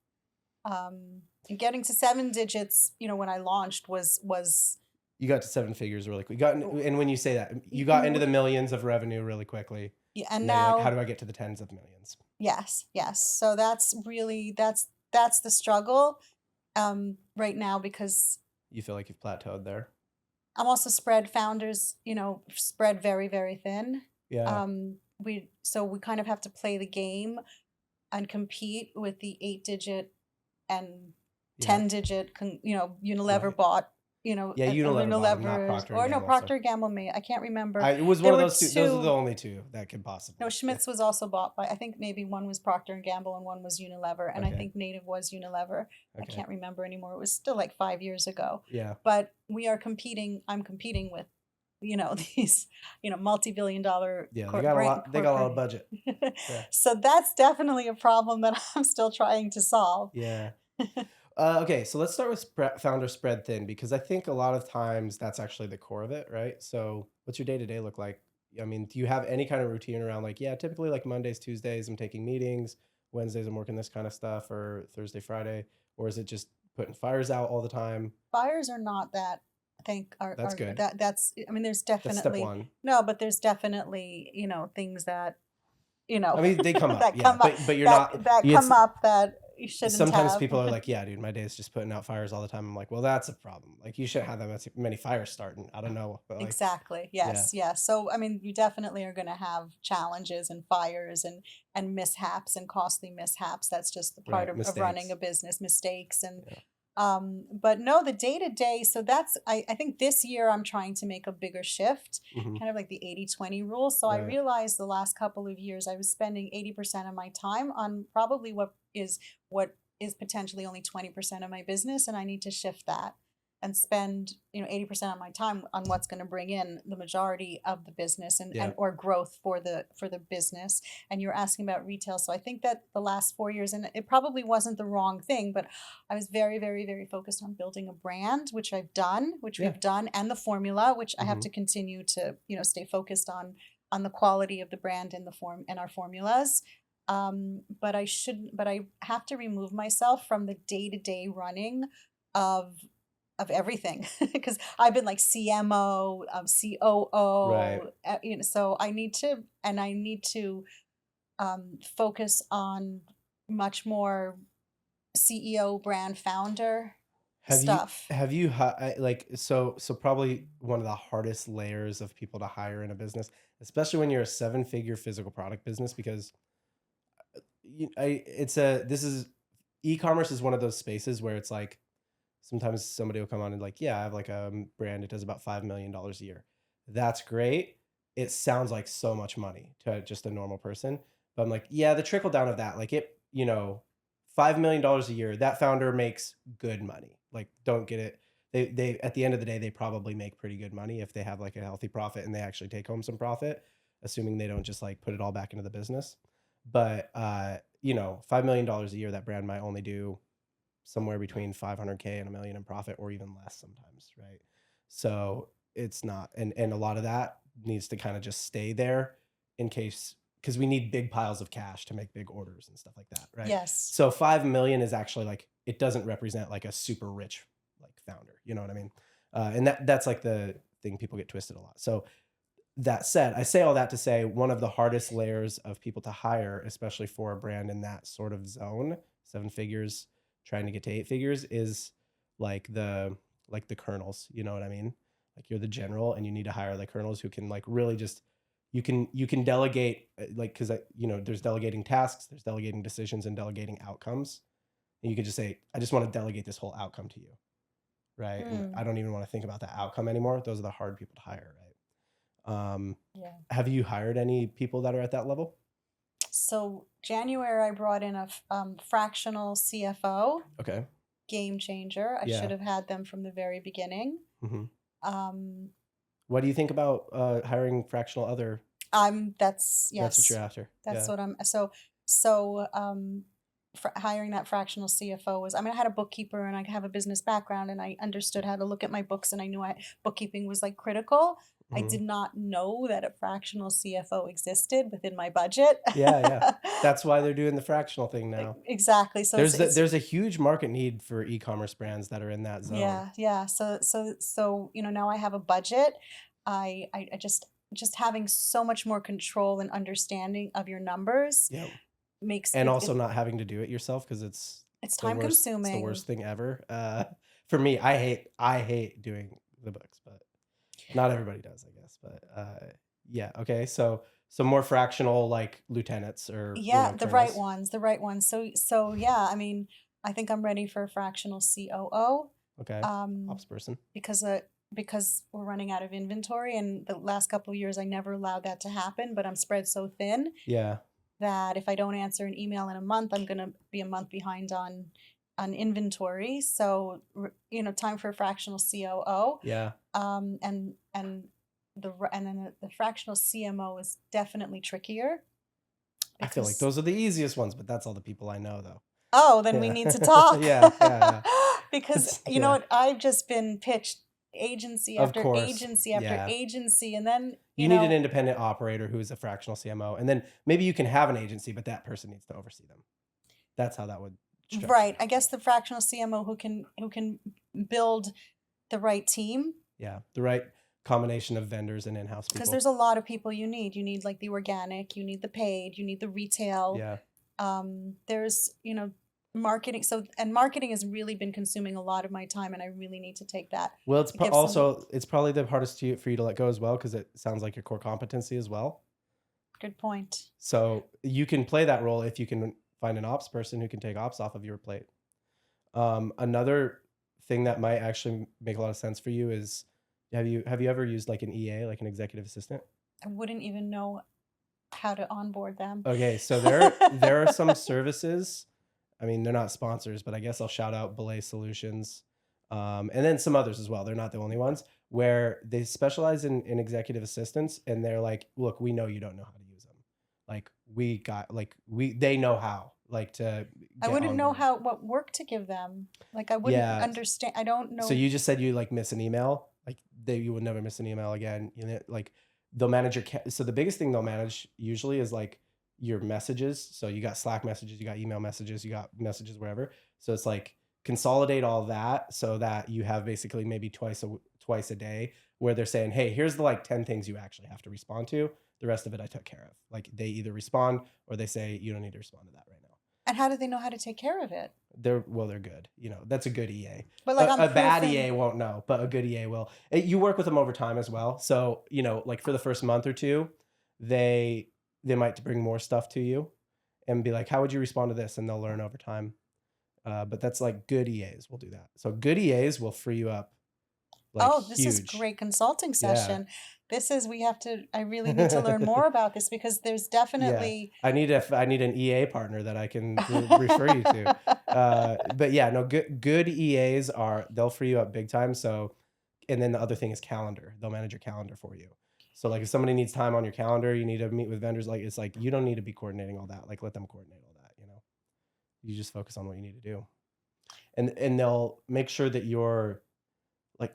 And getting to 7 digits, when I launched was you got to seven figures really quick. And when you say that, you got into w- the millions of revenue really quickly. yeah, and Now you're like, how now do I get to the tens of millions? yes, yes. So that's the struggle right now because You feel like you've plateaued there? I'm also spread founders, spread very, very thin. Yeah, We kind of have to play the game and compete with the 8 digit and yeah, 10 digit, Unilever right. bought, Yeah, a Unilever bought 'em, not Unilever's Procter and or no, Gamble, sorry. Procter and Gamble may I can't remember. It was one There of were those two. Those are the two. only two that could No, possibly. Yeah. Schmidt's was also bought by, I think maybe one was Procter and Gamble and one was Unilever, and I Okay. think Native was Unilever. I Okay. can't remember anymore. It was still like 5 years ago. Yeah. But I'm competing with, these, multi-billion-dollar Yeah. They got a lot. They got a lot of budget. Yeah. So that's definitely a problem that I'm still trying to solve. Yeah. Okay. So let's start with founder spread thin, because I think a lot of times that's actually the core of it, right? So what's your day to day look like? I mean, do you have any kind of routine around like, yeah, typically like Mondays, Tuesdays, I'm taking meetings, Wednesdays, I'm working this kind of stuff, or Thursday, Friday, or is it just putting fires out all the time? Buyers are not that, I think, That's good. that's, I mean, there's That's step definitely, one. no, but there's definitely, things that, I mean, they come up, that yeah, come up, but you're not. that It's come up that you shouldn't sometimes have. people are like, yeah, dude, my day is just putting out fires all the time. I'm like, well, that's a problem. Like, you shouldn't have that many fires starting. I don't know, but like, Exactly. yeah, Yes. Yes. So, I mean, you definitely are going to have challenges and fires and mishaps and costly mishaps. That's just the part right, of running mistakes, a business, mistakes. And, yeah, but no, the day to day. So I think this year I'm trying to make a bigger shift, hmm, kind of like the 80/20 rule. So I right, realized the last couple of years I was spending 80% of my time on probably what is potentially only 20% of my business. And I need to shift that and spend 80% of my time on what's going to bring in the majority of the business and, yeah, and or growth for the business. And you're asking about retail, so I think that the last 4 years, and it probably wasn't the wrong thing, but I was very, very, very focused on building a brand, which yeah, we've done, and the formula, which I have hmm, to continue to stay focused on the quality of the brand and the form and our formulas. But I have to remove myself from the day-to-day running of everything because I've been like CMO, right. COO, so I need to focus on much more CEO, brand founder Have you stuff. have you like so probably one of the hardest layers of people to hire in a business, especially when you're a seven-figure physical product business, because it's a this is e-commerce is one of those spaces where it's like sometimes somebody will come on and like, yeah, I have like a brand. It does about $5 million a year. That's great. It sounds like so much money to just a normal person, But I'm like, yeah, the trickle down of that, like $5 million a year, that founder makes good money. Like, don't get it. They at the end of the day, they probably make pretty good money if they have like a healthy profit and they actually take home some profit, assuming they don't just like put it all back into the business. But $5 million a year, that brand might only do somewhere between 500K and a million in profit, or even less sometimes, right? So it's not, and a lot of that needs to kind of just stay there in case, because we need big piles of cash to make big orders and stuff like that, right? Yes. So 5 million is actually like, it doesn't represent like a super rich like founder, you know what I mean? And that's like the thing people get twisted a lot. So that said, I say all that to say one of the hardest layers of people to hire, especially for a brand in that sort of zone, 7 figures, trying to get to 8 figures, is like the colonels. You know what I mean? Like you're the general, and you need to hire the colonels who can like really just you can delegate like because there's delegating tasks, there's delegating decisions, and delegating outcomes, and you can just say I just want to delegate this whole outcome to you, right? And I don't even want to think about that outcome anymore. Those are the hard people to hire, right? Yeah. Have you hired any people that are at that level? So January, I brought in a fractional CFO, Okay. game changer. I Yeah. should have had them from the very beginning. hmm Um, What do you think about hiring fractional other? that's That's what you're yes, after. that's Yeah. what I'm. So for hiring that fractional CFO was. I mean, I had a bookkeeper and I have a business background, and I understood how to look at my books, and I knew bookkeeping was like critical. I hmm did not know that a fractional CFO existed within my budget. Yeah, yeah. That's why they're doing the fractional thing now. Exactly. So it's There's a huge market need for e-commerce brands that are in that zone. yeah. So now I have a budget. I just having so much more control and understanding of your numbers Yep. makes And it also not having to do it yourself because it's the time worst it's the consuming. worst thing ever. For me, I hate doing the books, but not everybody does, I guess. But yeah, okay. So more fractional like lieutenants or Yeah, colonels. the right ones. So yeah, I mean, I think I'm ready for a fractional COO. Okay. Um, Ops person. because because we're running out of inventory, and the last couple of years I never allowed that to happen, but I'm spread so thin Yeah. that if I don't answer an email in a month, I'm gonna be a month behind on inventory. So time for a fractional COO. Yeah. And then the fractional CMO is definitely trickier I feel like because those are the easiest ones, but that's all the people I know though. oh, then we Yeah. need to talk. Yeah, yeah, yeah. Because It's you know yeah. what, I've just been pitched agency Of after course. agency after Yeah. agency, and then You need an independent operator who is a fractional CMO, and then maybe you can have an agency, but that person needs to oversee them. That's how that would structure. right, I guess the fractional CMO who can build the right team, Yeah, the right combination of vendors and in-house because people. there's a lot of people you need. You need like the organic, you need the paid, you need the retail. Yeah. There's marketing. So and marketing has really been consuming a lot of my time, and I really need to take that Well, it's to give some also it's probably the hardest for you to let go as well because it sounds like your core competency as well. good point. So you can play that role if you can find an ops person who can take ops off of your plate. Another thing that might actually make a lot of sense for you is have you ever used like an EA, like an executive assistant? I wouldn't even know how to onboard them. Okay, so there are some services. I mean, they're not sponsors, but I guess I'll shout out Belay Solutions, and then some others as well. They're not the only ones where they specialize in executive assistants, and they're like, look, we know you don't know how to use them. Like they know how like to I get wouldn't know onboarded. what work to give them. Like I wouldn't Yeah. understand. I don't So know. you just said you like miss an email, like you would never miss an email again. Like they'll manage so the biggest thing they'll manage usually is like your messages. So you got Slack messages, you got email messages, you got messages wherever. So it's like consolidate all that so that you have basically maybe twice a day where they're saying, hey, here's the like 10 things you actually have to respond to. The rest of it I took care of. Like they either respond or they say you don't need to respond to that right now. And how do they know how to take care of it? They're good. That's a good EA. But like I'm A bad proofing. EA won't know, but a good EA will. You work with them over time as well. So, like for the first month or two, they might bring more stuff to you and be like, how would you respond to this? And they'll learn over time. But that's like good EAs will do that. So good EAs will free you up like Oh, this is huge. great consulting Yeah. session. I really need to learn more about this because there's Yeah, definitely. I need an EA partner that I can refer you to. But yeah, no, good EAs they'll free you up big time. So, and then the other thing is calendar. They'll manage your calendar for you. So like if somebody needs time on your calendar, you need to meet with vendors. Like it's like you don't need to be coordinating all that. Like let them coordinate all that. You just focus on what you need to do, and they'll make sure that you're like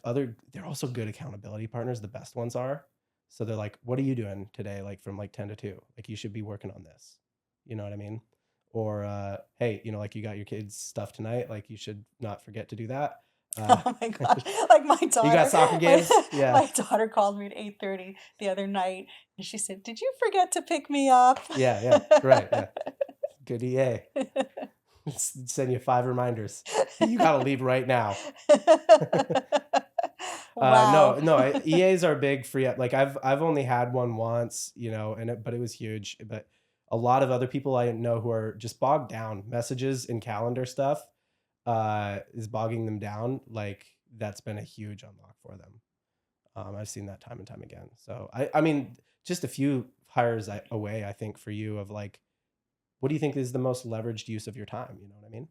they're also good accountability partners. The best ones are. So they're like, what are you doing today? Like from like 10 to 2, like you should be working on this. You know what I mean? Or, hey, like you got your kids stuff tonight. Like you should not forget to do that. Uh, Oh my gosh. Like my you got daughter, soccer games. Yeah. my daughter called me at 8:30 the other night and she said, "Did you forget to pick me up?" Yeah. Yeah. Right. Yeah. Good EA. Send you 5 reminders. You got to leave right now. Wow. No, EAs are big free up. Like I've only had one once, but it was huge. But a lot of other people I know who are just bogged down, messages and calendar stuff, is bogging them down. Like that's been a huge unlock for them. I've seen that time and time again. So I mean, just a few hires away, I think for you of like, what do you think is the most leveraged use of your time? You know what I mean?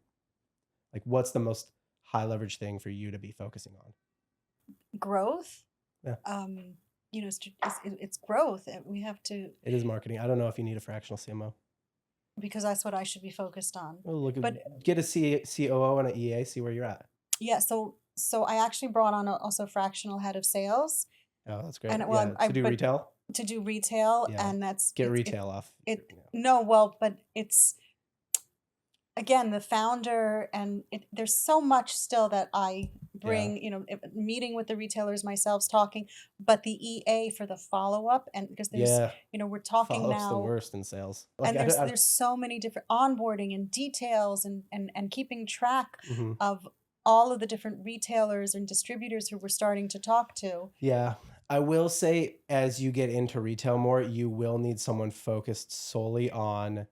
Like what's the most high leverage thing for you to be focusing on? Growth. Yeah. It's growth. We have to, It is marketing. I don't know if you need a fractional CMO. because that's what I should be focused on. Well, But get a COO and an EA, see where you're at. yeah, so I actually brought on also fractional head of sales, Oh, that's great. and Yeah, to do but retail. to do retail, Yeah, and get retail off. no, well, but it's again the founder, and there's so much still that I bring, meeting with the retailers myself, talking, but the EA for the follow up, and because there's, Yeah, we're talking follow-up's the now. worst in sales. Like And there's so many different onboarding and details and keeping track Mhm. of all of the different retailers and distributors who we're starting to talk to. Yeah, I will say as you get into retail more, you will need someone focused solely on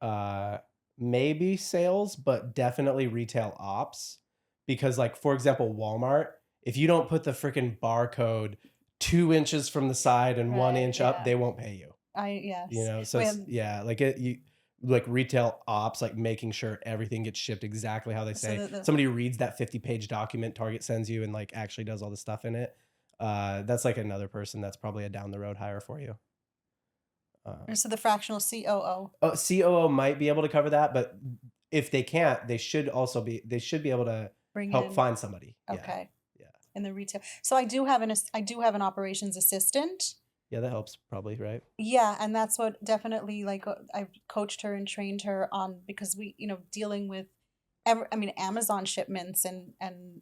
uh maybe sales, but definitely retail ops. Because like for example, Walmart, if you don't put the freaking barcode 2 inches from the side and one Right, inch up, yeah. they won't pay you. Yes. So We it's, have, yeah, like like retail ops, like making sure everything gets shipped exactly how they so say. the Somebody reads that 50-page document Target sends you and like actually does all the stuff in it. That's like another person that's probably a down the road hire for you. so the fractional COO. COO might be able to cover that, but if they can't, they should be able to Bring help in. find somebody. Yeah. Okay. Yeah. In the retail. So I do have an operations assistant. Yeah, that helps probably, right? Yeah, and that's what definitely, like, I've coached her and trained her on, because we, dealing with Amazon shipments, and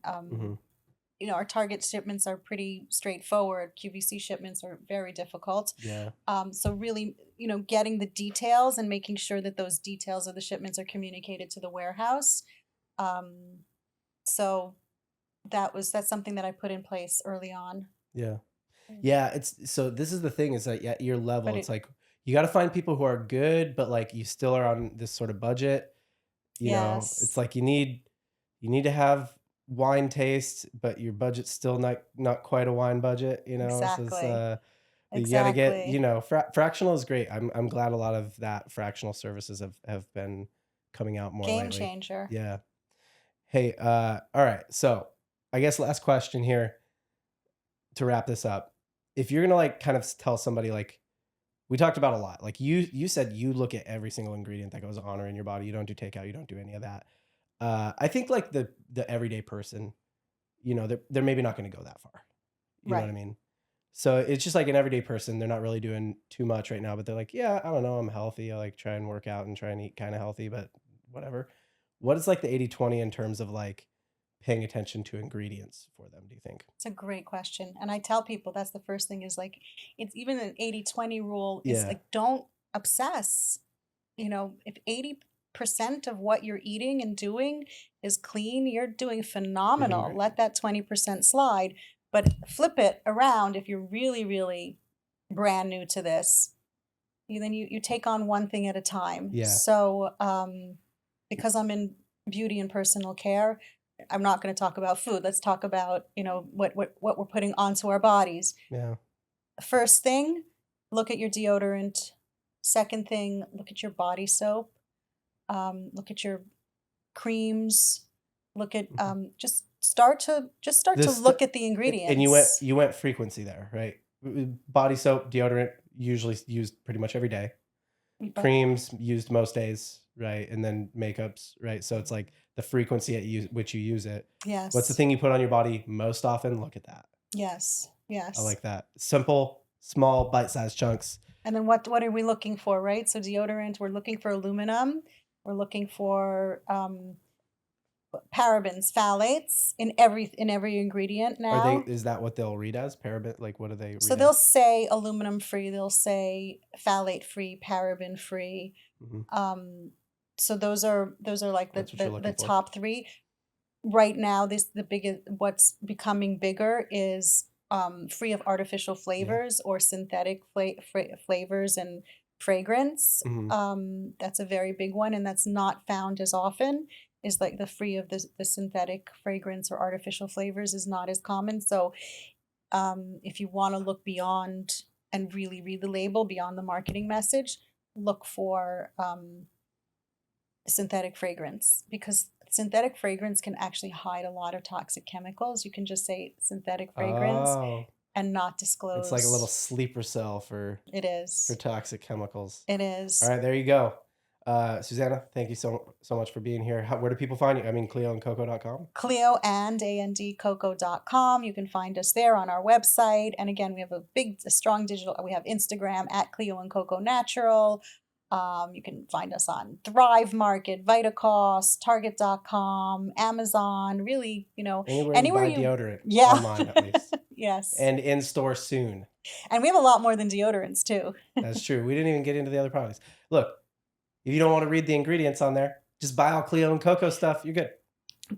Hmm. our Target shipments are pretty straightforward. QVC shipments are very difficult. Yeah. So really, getting the details and making sure that those details of the shipments are communicated to the warehouse. So that's something that I put in place early on. Yeah. Yeah, so this is the thing is that at your level, But it's like you got to find people who are good, but like you still are on this sort of budget. It's yes, like you need to have wine taste, but your budget's still not quite a wine budget. So it's exactly, you got to get exactly. fractional is great. I'm glad a lot of that fractional services have been coming out more Game lately. changer. Yeah. Hey, all right. So I guess last question here to wrap this up. If you're gonna like kind of tell somebody like we talked about a lot, like you said you look at every single ingredient that goes on or in your body. You don't do takeout. You don't do any of that. I think like the everyday person, they're maybe not going to go that far. You know what I Right. mean? So it's just like an everyday person. They're not really doing too much right now, but they're like, yeah, I don't know, I'm healthy. I like try and work out and try and eat kind of healthy, but whatever. What is like the 80/20 in terms of like paying attention to ingredients for them, do you think? It's a great question. And I tell people that's the first thing, is like, it's even an 80/20 rule is Yeah. like, don't obsess. If 80% of what you're eating and doing is clean, you're doing phenomenal. Mhm. Let that 20% slide, but flip it around if you're really, really brand new to this. You take on one thing at a time. Yeah. So, because I'm in beauty and personal care, I'm not going to talk about food. Let's talk about, what we're putting onto our bodies. Yeah. first thing, look at your deodorant. Second thing, look at your body soap. Look at your creams. Look at just start to look at the ingredients. And you went frequency there, right? Body soap, deodorant, usually used pretty much every day. Creams used most days, right? And then makeups, right? So it's like the frequency at which you use it. Yes. What's the thing you put on your body most often? Look at that. Yes. Yes. I like that. Simple, small, bite-sized chunks. And then what are we looking for, right? So deodorant, we're looking for aluminum. We're looking for parabens, phthalates in every ingredient now. Is that what they'll read as? Paraben? Like, what do they read So they'll say aluminum free. They'll say phthalate free, paraben free. Mm-hmm. So those are like the top three. Right now, the biggest, what's becoming bigger is free of artificial flavors or synthetic flavors and fragrance. Mm-hmm. That's a very big one, and that's not found as often. Is like the free of the synthetic fragrance or artificial flavors is not as common. So if you want to look beyond and really read the label beyond the marketing message, look for synthetic fragrance, because synthetic fragrance can actually hide a lot of toxic chemicals. You can just say synthetic fragrance and not disclose. It's like a little sleeper cell for toxic chemicals. It is. All right, there you go. Suzanna, thank you so much for being here. Where do people find you? I mean, cleoandcoco.com. cleoandcoco.com. You can find us there on our website. And again, we have a strong digital, we have Instagram at Cleo and Coco Natural. You can find us on Thrive Market, Vitacost, Target.com, Amazon, really, anywhere you buy deodorant online at least. Yes. And in store soon. And we have a lot more than deodorants too. That's true. We didn't even get into the other products. Look, if you don't want to read the ingredients on there, just buy all Cleo and Coco stuff. You're good.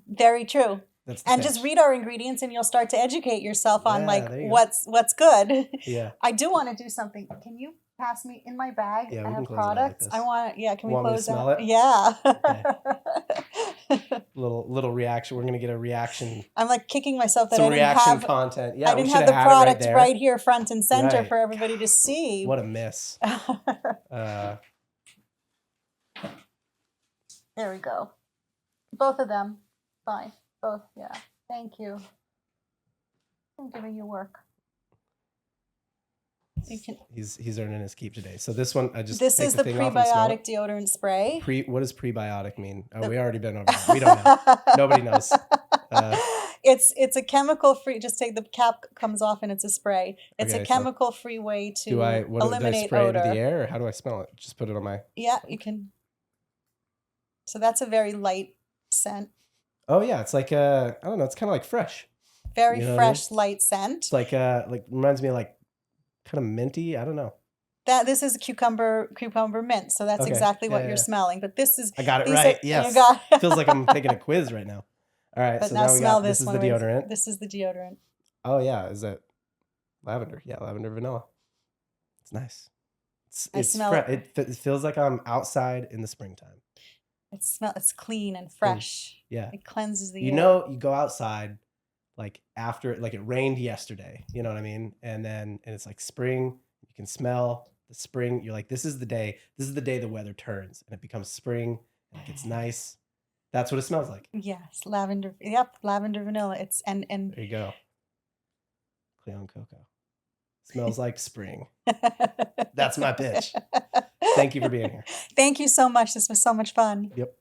Very true. And just read our ingredients and you'll start to educate yourself on what's good. Yeah. I do want to do something. Can you pass me in my bag? Yeah, I we have can products. Can we close me to smell out? it? Yeah. Okay. little reaction. We're gonna get a reaction. I'm like kicking myself that Some I didn't reaction have content. Yeah, I didn't have the product right here front and center Right. for everybody to see. What a miss. There we go. Both of them. Fine. Both. Yeah. Thank you. I'm giving you work. He's earning his keep today. So this one, This is the prebiotic deodorant spray. What does prebiotic mean? We already been over that. We don't know. Nobody knows. It's a chemical free. Just take the cap comes off and it's a spray. It's a chemical free way to eliminate spray odor. Into the air, or how do I smell it? Just put it on my. Yeah, you can. So that's a very light scent. Oh yeah, it's like I don't know. It's kind of like fresh. Very fresh, light scent. It's like reminds me of like kind of minty. I don't know. This is a cucumber mint. So that's exactly what you're smelling. But this is. I got it right. Yes. It feels like I'm taking a quiz right now. All right. But so now smell this is the deodorant. This is the deodorant. Oh yeah, is it lavender? Yeah, lavender vanilla. It's nice. It feels like I'm outside in the springtime. It's clean and fresh. Yeah. It cleanses the air. You go outside like after it rained yesterday, you know what I mean? And it's like spring, you can smell the spring. You're like, this is the day the weather turns and it becomes spring and it gets nice. That's what it smells like. Yes, lavender. Yep, lavender vanilla. It's and there you go. Cleo and Coco. Smells like spring. That's my pitch. Thank you for being here. Thank you so much. This was so much fun. Yep.